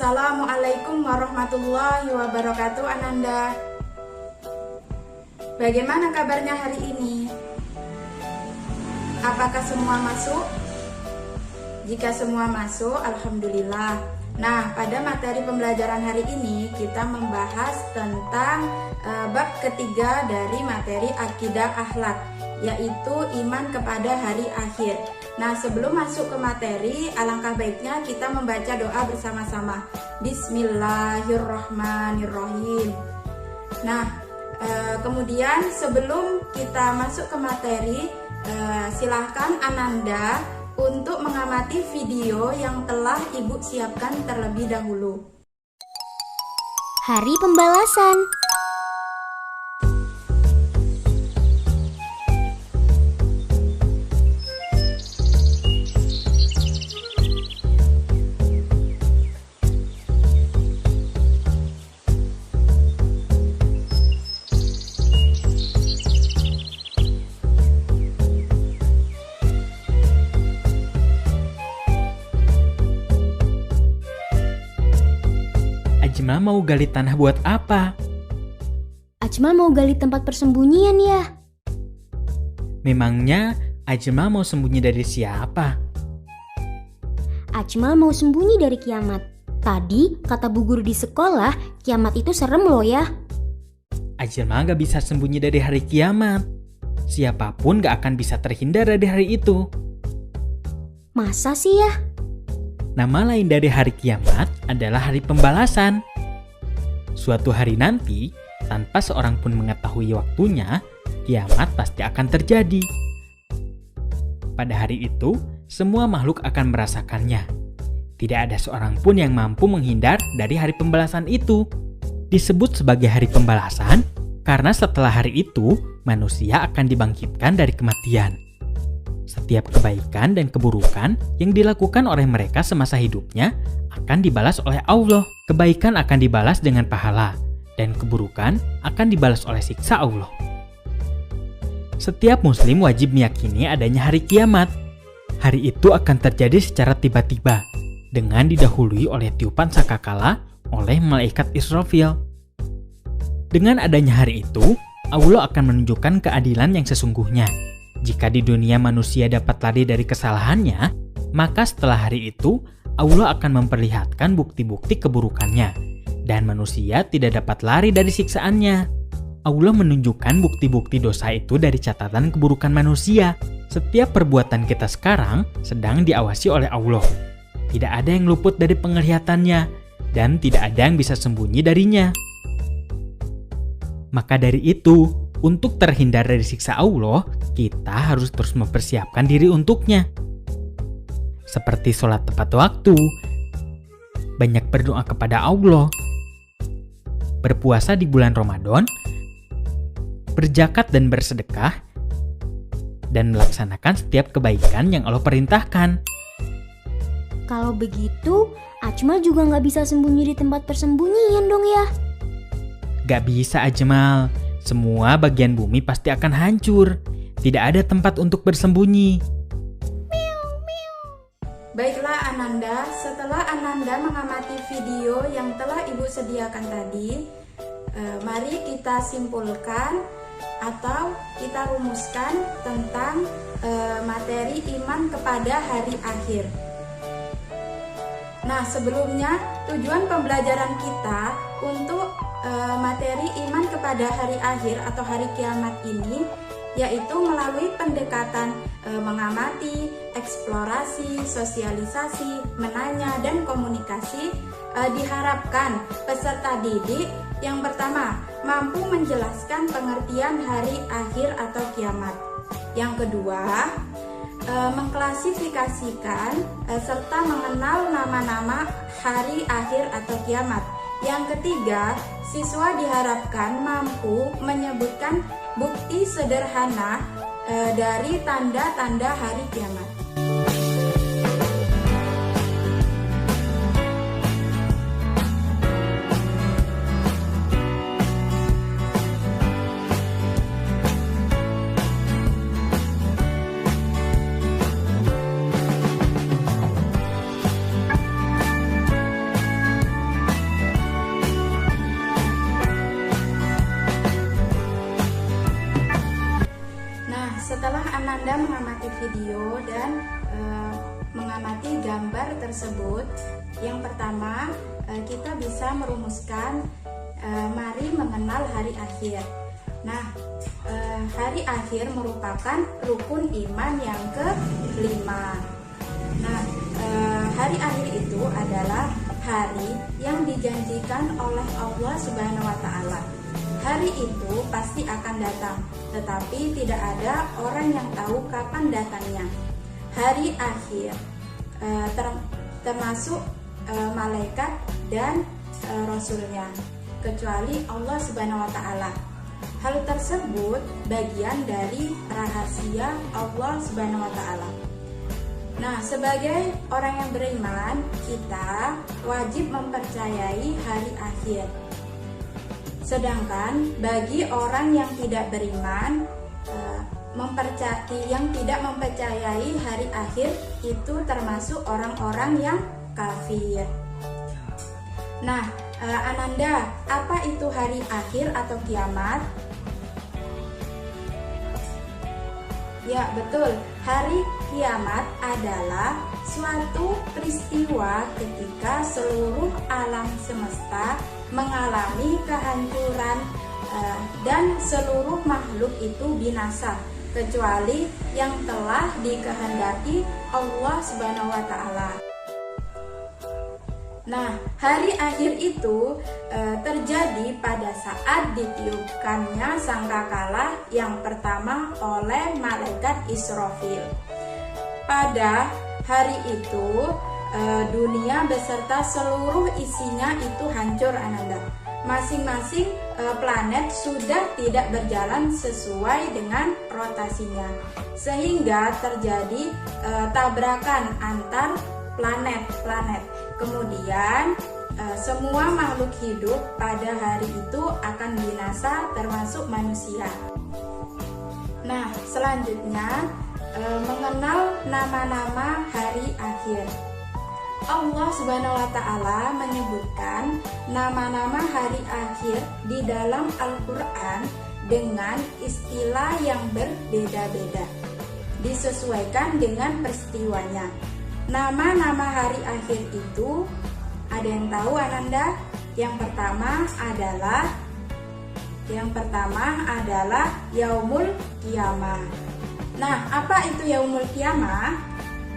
Assalamualaikum warahmatullahi wabarakatuh, Ananda. Bagaimana kabarnya hari ini? Apakah semua masuk? Jika semua masuk, alhamdulillah. Nah, pada materi pembelajaran hari ini kita membahas tentang bab ketiga dari materi akidah akhlak, yaitu iman kepada hari akhir. Nah, sebelum masuk ke materi, alangkah baiknya kita membaca doa bersama-sama. Bismillahirrahmanirrahim. Nah, kemudian sebelum kita masuk ke materi, silahkan Ananda untuk mengamati video yang telah Ibu siapkan terlebih dahulu. Hari Pembalasan. Ajma mau gali tanah buat apa? Ajma mau gali tempat persembunyian ya. Memangnya Ajma mau sembunyi dari siapa? Ajma mau sembunyi dari kiamat. Tadi kata bu guru di sekolah, kiamat itu serem loh ya. Ajma gak bisa sembunyi dari hari kiamat. Siapapun gak akan bisa terhindar dari hari itu. Masa sih ya? Nama lain dari hari kiamat adalah hari pembalasan. Suatu hari nanti, tanpa seorang pun mengetahui waktunya, kiamat pasti akan terjadi. Pada hari itu, semua makhluk akan merasakannya. Tidak ada seorang pun yang mampu menghindar dari hari pembalasan itu. Disebut sebagai hari pembalasan karena setelah hari itu, manusia akan dibangkitkan dari kematian. Setiap kebaikan dan keburukan yang dilakukan oleh mereka semasa hidupnya akan dibalas oleh Allah. Kebaikan akan dibalas dengan pahala, dan keburukan akan dibalas oleh siksa Allah. Setiap muslim wajib meyakini adanya hari kiamat. Hari itu akan terjadi secara tiba-tiba, dengan didahului oleh tiupan sangkakala oleh malaikat Israfil. Dengan adanya hari itu, Allah akan menunjukkan keadilan yang sesungguhnya. Jika di dunia manusia dapat lari dari kesalahannya, maka setelah hari itu, Allah akan memperlihatkan bukti-bukti keburukannya, dan manusia tidak dapat lari dari siksaannya. Allah menunjukkan bukti-bukti dosa itu dari catatan keburukan manusia. Setiap perbuatan kita sekarang sedang diawasi oleh Allah. Tidak ada yang luput dari penglihatannya, dan tidak ada yang bisa sembunyi darinya. Maka dari itu, untuk terhindar dari siksa Allah, kita harus terus mempersiapkan diri untuknya. Seperti sholat tepat waktu, banyak berdoa kepada Allah, berpuasa di bulan Ramadan, berzakat dan bersedekah, dan melaksanakan setiap kebaikan yang Allah perintahkan. Kalau begitu, Ajmal juga nggak bisa sembunyi di tempat persembunyian dong ya. Gak bisa, Ajmal. Semua bagian bumi pasti akan hancur. Tidak ada tempat untuk bersembunyi. Baiklah Ananda, setelah Ananda mengamati video yang telah Ibu sediakan tadi, mari kita simpulkan atau kita rumuskan tentang materi iman kepada hari akhir. Nah, sebelumnya tujuan pembelajaran kita untuk materi iman kepada hari akhir atau hari kiamat ini yaitu melalui pendekatan mengamati, eksplorasi, sosialisasi, menanya, dan komunikasi. Diharapkan peserta didik yang pertama mampu menjelaskan pengertian hari akhir atau kiamat. Yang kedua, mengklasifikasikan serta mengenal nama-nama hari akhir atau kiamat. Yang ketiga, siswa diharapkan mampu menyebutkan bukti sederhana dari tanda-tanda hari kiamat. video dan mengamati gambar tersebut, yang pertama kita bisa merumuskan mari mengenal hari akhir. Nah, hari akhir merupakan rukun iman yang kelima. Nah, hari akhir itu adalah hari yang dijanjikan oleh Allah Subhanahu wa Ta'ala. Hari itu pasti akan datang, tetapi tidak ada orang yang tahu kapan datangnya. Hari akhir termasuk malaikat dan rasulnya, kecuali Allah Subhanahu wa Ta'ala. Hal tersebut bagian dari rahasia Allah Subhanahu wa Ta'ala. Nah, sebagai orang yang beriman, kita wajib mempercayai hari akhir. Sedangkan bagi orang yang tidak beriman, yang tidak mempercayai hari akhir itu termasuk orang-orang yang kafir. Nah, Ananda, apa itu hari akhir atau kiamat? Ya, betul. Hari kiamat adalah suatu peristiwa ketika seluruh alam semesta mengalami kehancuran dan seluruh makhluk itu binasa, kecuali yang telah dikehendaki Allah Subhanahu wa Ta'ala. Nah, hari akhir itu terjadi pada saat ditiupkannya sangkakala yang pertama oleh malaikat Israfil. Pada hari itu dunia beserta seluruh isinya itu hancur, Ananda. Masing-masing planet sudah tidak berjalan sesuai dengan rotasinya, sehingga terjadi tabrakan antar planet-planet. Kemudian semua makhluk hidup pada hari itu akan binasa, termasuk manusia. Nah, selanjutnya mengenal nama-nama hari akhir. Allah Subhanahu wa Ta'ala menyebutkan nama-nama hari akhir di dalam Al-Quran dengan istilah yang berbeda-beda, disesuaikan dengan peristiwanya. Nama-nama hari akhir itu ada yang tahu, Ananda? Yang pertama adalah Yaumul Qiyamah. Nah, apa itu Yaumul Qiyamah?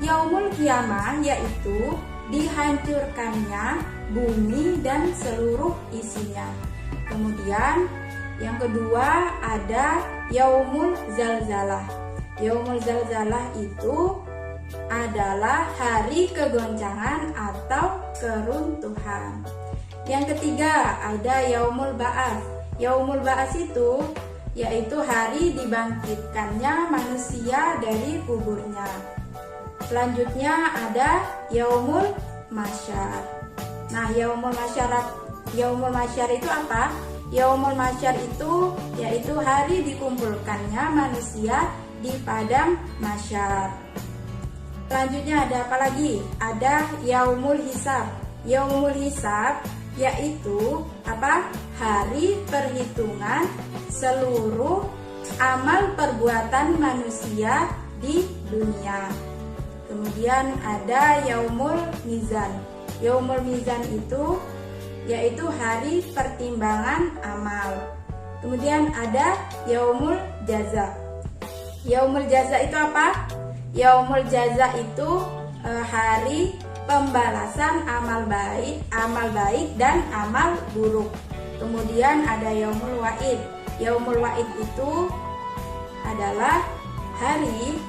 Yaumul Qiyamah yaitu dihancurkannya bumi dan seluruh isinya. Kemudian yang kedua ada Yaumul Zalzalah. Yaumul Zalzalah itu adalah hari kegoncangan atau keruntuhan. Yang ketiga ada Yaumul Ba'ats. Yaumul Ba'ats itu yaitu hari dibangkitkannya manusia dari kuburnya. Selanjutnya ada Yaumul Mahsyar. Nah, Yaumul Mahsyar itu apa? Yaumul Mahsyar itu yaitu hari dikumpulkannya manusia di padang mahsyar. Selanjutnya ada apa lagi? Ada Yaumul Hisab. Yaumul Hisab yaitu apa? Hari perhitungan seluruh amal perbuatan manusia di dunia. Kemudian ada Yaumul Mizan. Yaumul Mizan itu yaitu hari pertimbangan amal. Kemudian ada Yaumul Jaza. Yaumul Jaza itu apa? Yaumul Jaza itu hari pembalasan amal baik dan amal buruk. Kemudian ada Yaumul Wa'id. Yaumul Wa'id itu adalah hari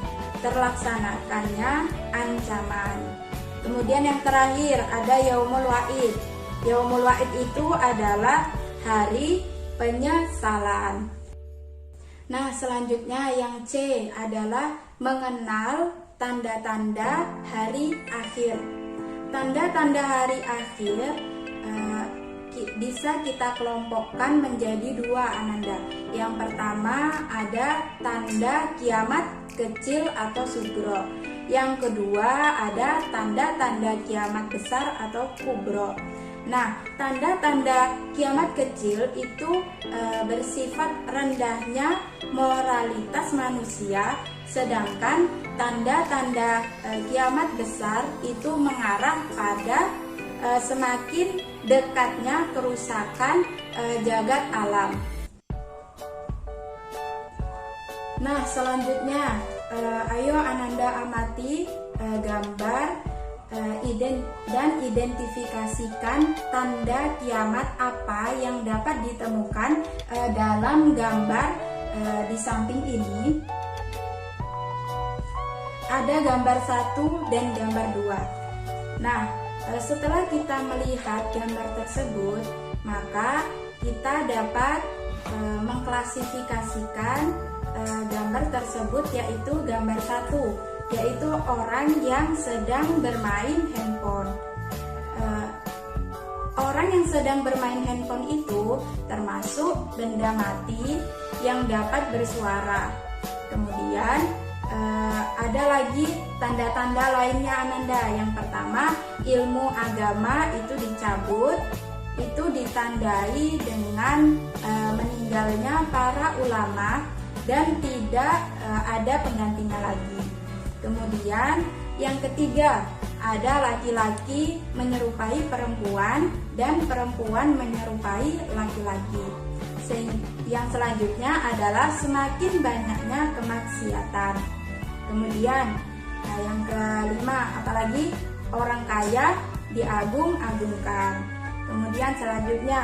terlaksanakannya ancaman. Kemudian yang terakhir ada Yaumul Wa'id. Yaumul Wa'id itu adalah hari penyesalan. Nah, selanjutnya yang C adalah mengenal tanda-tanda hari akhir. Tanda-tanda hari akhir bisa kita kelompokkan menjadi dua, Ananda. Yang pertama ada tanda kiamat kecil atau sugro. Yang kedua ada tanda-tanda kiamat besar atau kubro. Nah, tanda-tanda kiamat kecil itu bersifat rendahnya moralitas manusia, sedangkan tanda-tanda kiamat besar itu mengarah pada semakin dekatnya kerusakan jagat alam. Nah, selanjutnya ayo Ananda amati gambar dan identifikasikan tanda kiamat apa yang dapat ditemukan dalam gambar di samping ini. Ada gambar 1 dan gambar 2. Nah, setelah kita melihat gambar tersebut, maka kita dapat mengklasifikasikan gambar tersebut, yaitu gambar 1, yaitu orang yang sedang bermain handphone. Orang yang sedang bermain handphone itu termasuk benda mati yang dapat bersuara. Kemudian ada lagi tanda-tanda lainnya Ananda. Yang pertama, ilmu agama itu dicabut. Itu ditandai dengan meninggalnya para ulama dan tidak ada penggantinya lagi. Kemudian yang ketiga, ada laki-laki menyerupai perempuan dan perempuan menyerupai laki-laki. Yang selanjutnya adalah semakin banyaknya kemaksiatan. Kemudian yang kelima, apalagi orang kaya diagung-agungkan. Kemudian selanjutnya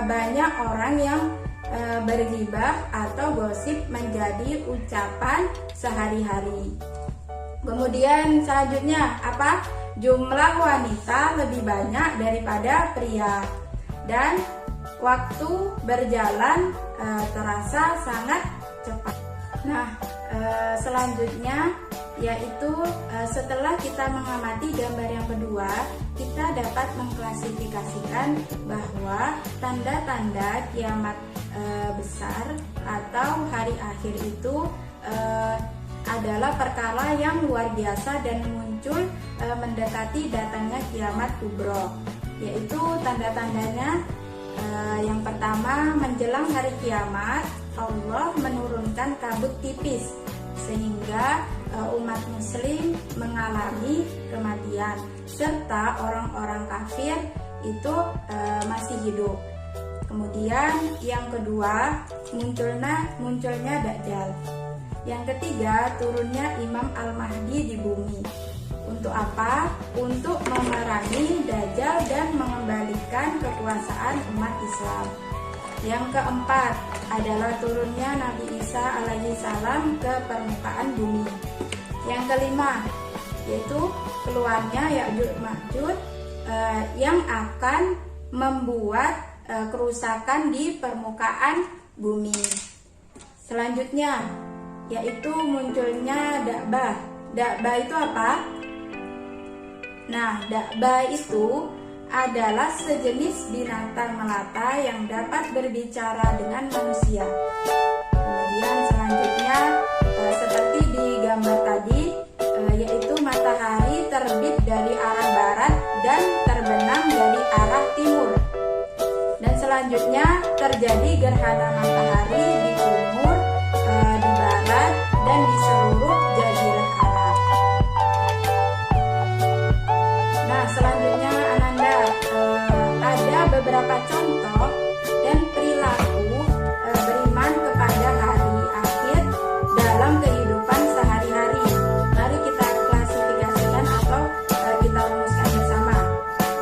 banyak orang yang berghibah atau gosip menjadi ucapan sehari-hari. Kemudian selanjutnya apa? Jumlah wanita lebih banyak daripada pria dan waktu berjalan terasa sangat cepat. Nah, selanjutnya yaitu setelah kita mengamati gambar yang kedua, kita dapat mengklasifikasikan bahwa tanda-tanda kiamat besar atau hari akhir itu adalah perkara yang luar biasa dan muncul mendekati datangnya kiamat kubro, yaitu tanda-tandanya yang pertama, menjelang hari kiamat Allah menurunkan kabut tipis sehingga umat muslim mengalami kematian serta orang-orang kafir itu masih hidup. Kemudian yang kedua, munculnya Dajjal. Yang ketiga, turunnya Imam Al-Mahdi di bumi. Untuk apa? Untuk memerangi Dajjal dan mengembalikan kekuasaan umat Islam. Yang keempat adalah turunnya Nabi Isa alaihi salam ke permukaan bumi. Yang kelima yaitu keluarnya Ya'juj Ma'juj yang akan membuat kerusakan di permukaan bumi. Selanjutnya yaitu munculnya Da'bah. Da'bah itu apa? Nah, Da'bah itu adalah sejenis binatang melata yang dapat berbicara dengan manusia. Kemudian selanjutnya seperti di gambar tadi, yaitu matahari terbit dari arah barat dan terbenam dari arah timur. Dan selanjutnya terjadi gerhana matahari di timur, di barat, dan di seluruh jazirah Arab. Nah, selanjutnya Ananda ada beberapa contoh dan perilaku beriman kepada hari akhir dalam kehidupan sehari-hari. Mari kita klasifikasikan atau kita rumuskan bersama.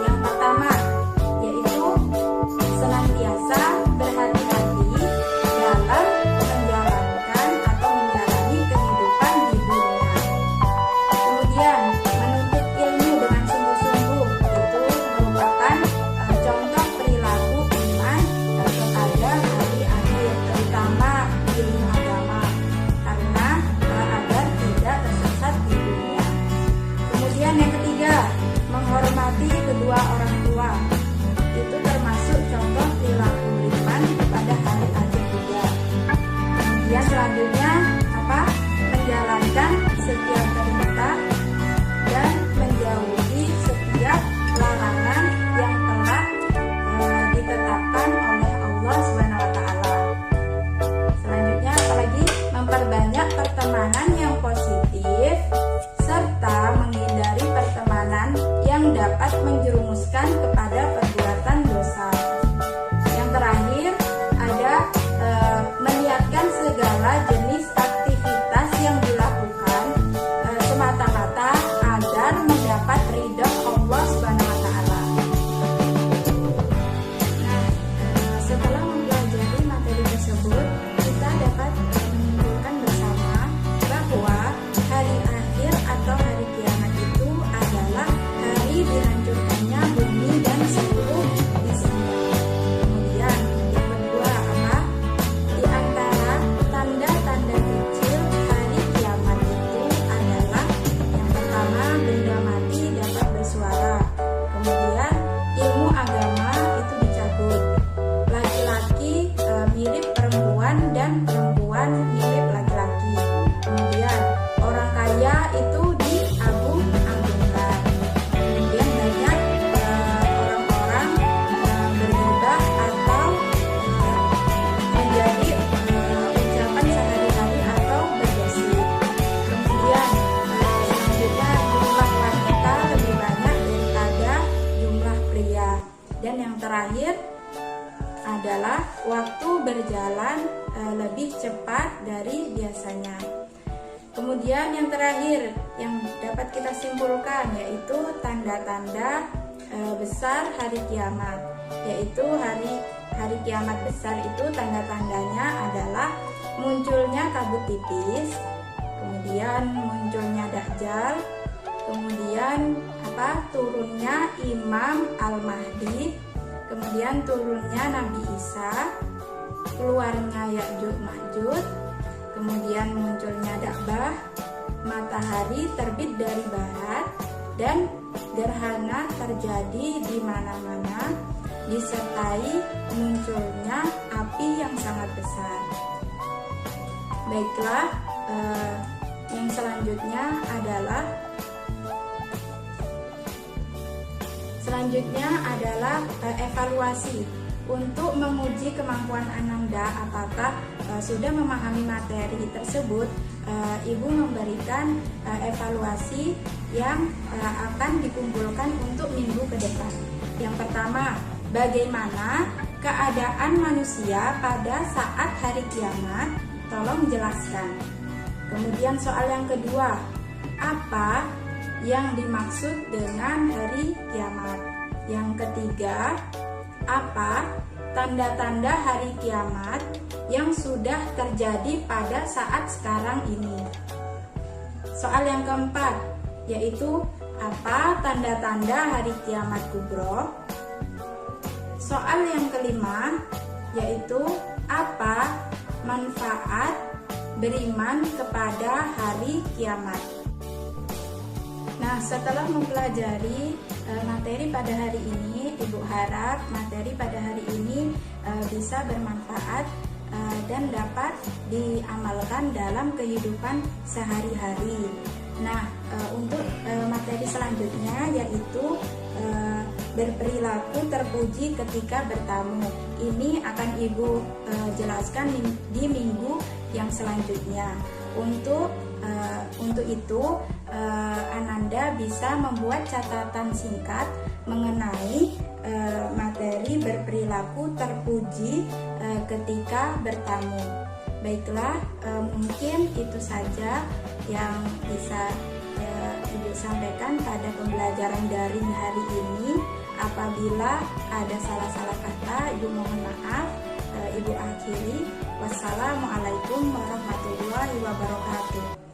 Yang pertama yaitu senantiasa berhati-hati dalam menjalankan atau menjalani kehidupan dapat menjerumuskan kepada perbuatan dosa. Yang terakhir ada meniatkan segala jenis aktivitas yang dilakukan semata-mata agar mendapat ridha Allah Subhanahu wa taala. Nah, setelah mempelajari materi tersebut, kita dapat menyimpulkan bersama bahwa hari akhir atau hari kiamat itu adalah hari dihancurkannya bumi dan seluruh isinya. Kemudian yang kedua apa? Di antara tanda-tanda kecil hari kiamat itu adalah yang pertama, benda mati dapat bersuara. Kemudian ilmu agama itu dicabut. Laki-laki mirip perempuan dan perempuan mirip laki-laki. Kemudian orang kaya itu diagung-agungkan. Kemudian banyak orang-orang bergibah atau menjadi ucapan sehari-hari atau bergosip. Kemudian selanjutnya jumlah wanita lebih banyak daripada jumlah pria. Dan yang terakhir adalah waktu berjalan lebih cepat dari biasanya. Kemudian yang terakhir yang dapat kita simpulkan yaitu tanda-tanda besar hari kiamat, yaitu hari kiamat besar itu tanda-tandanya adalah munculnya kabut tipis, kemudian munculnya Dajjal, kemudian turunnya Imam Al-Mahdi, kemudian turunnya Nabi Isa, keluarnya Ya'juj Ma'juj, kemudian munculnya Dabah, matahari terbit dari barat, dan gerhana terjadi di mana-mana, disertai munculnya api yang sangat besar. Baiklah, yang selanjutnya adalah evaluasi. Untuk menguji kemampuan Ananda apakah sudah memahami materi tersebut, Ibu memberikan evaluasi yang akan dikumpulkan untuk minggu ke depan. Yang pertama, bagaimana keadaan manusia pada saat hari kiamat? Tolong jelaskan. Kemudian soal yang kedua, apa yang dimaksud dengan hari kiamat? Yang ketiga, apa tanda-tanda hari kiamat yang sudah terjadi pada saat sekarang ini? Soal yang keempat, yaitu apa tanda-tanda hari kiamat kubro? Soal yang kelima, yaitu apa manfaat beriman kepada hari kiamat? Nah, setelah mempelajari materi pada hari ini, Ibu harap materi pada hari ini bisa bermanfaat dan dapat diamalkan dalam kehidupan sehari-hari. Nah, untuk materi selanjutnya yaitu berperilaku terpuji ketika bertamu. Ini akan Ibu jelaskan di minggu yang selanjutnya. Untuk itu Ananda bisa membuat catatan singkat mengenai materi berperilaku terpuji ketika bertamu. Baiklah, mungkin itu saja yang bisa Ibu sampaikan pada pembelajaran daring hari ini. Apabila ada salah-salah kata, Ibu mohon maaf. Ibu akhiri. Wassalamualaikum warahmatullahi wabarakatuh.